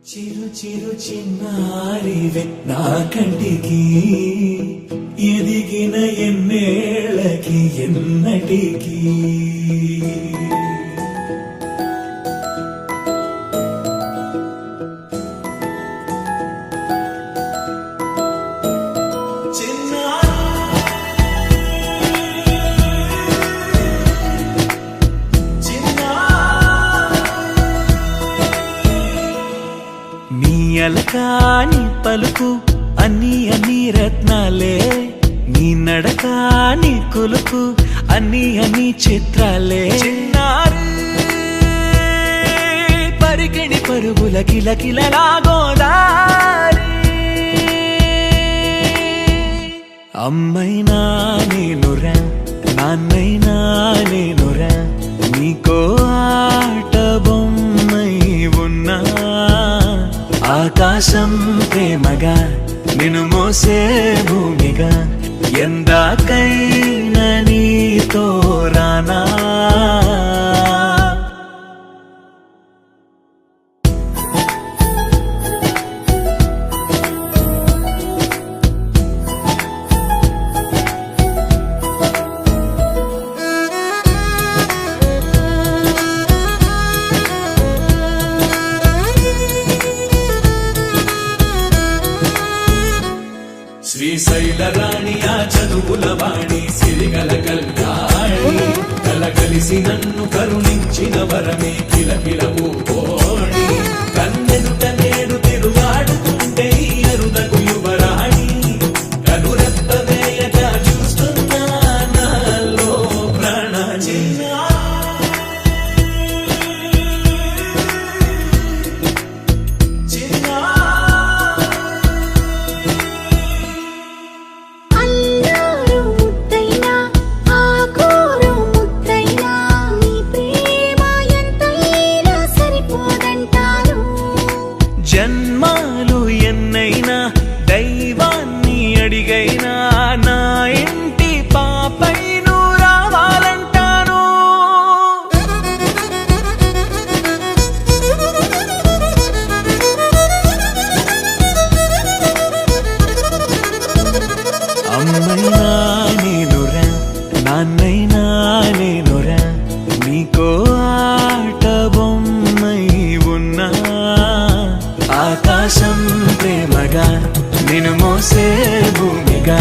చిరు చిరు చిన్నారివే నా కంటికి ఎదిగిన ఎన్నేళ్ళకి ఎన్నటికి అలకాని పలుకు అన్ని రత్నాలే నీ నడకాని కొలుకు అన్ని చిత్రాలే పరికిణి పరుగుల కిలకిలలాగోదారి అమ్మైనా నేనురా నాన్నైనా నేనురా నీకో ఆట బొమ్మై ఉన్నా ఆకాశం ప్రేమగా నిన్ను మోసే భూమిగా ఎందాకైనా నీతో రానా శ్రీశైల రాణి ఆ చదువుల వాణి సిరిగల కల్యాణి కలగలిసి నన్ను కరుణించిన వరమే కిలకిల ఓడి కన్నెదుట నేడు తిరుగాడుతుంటే అరుదకు యువరాణి కనురెప్ప వేయక చూస్తున్నా నాలో ప్రాణ జన్మాలు ఎన్నైనా దైవాన్ని అడిగైనా నా ఇంటి పాపై నువ్వు రావాలంటాను అమ్మైనా నేనురా నాన్నైనా నేనురా నీకో ఆట బొమ్మై ఉన్నా ఆకాశం ప్రేమగా నిన్ను మోసే భూమిగా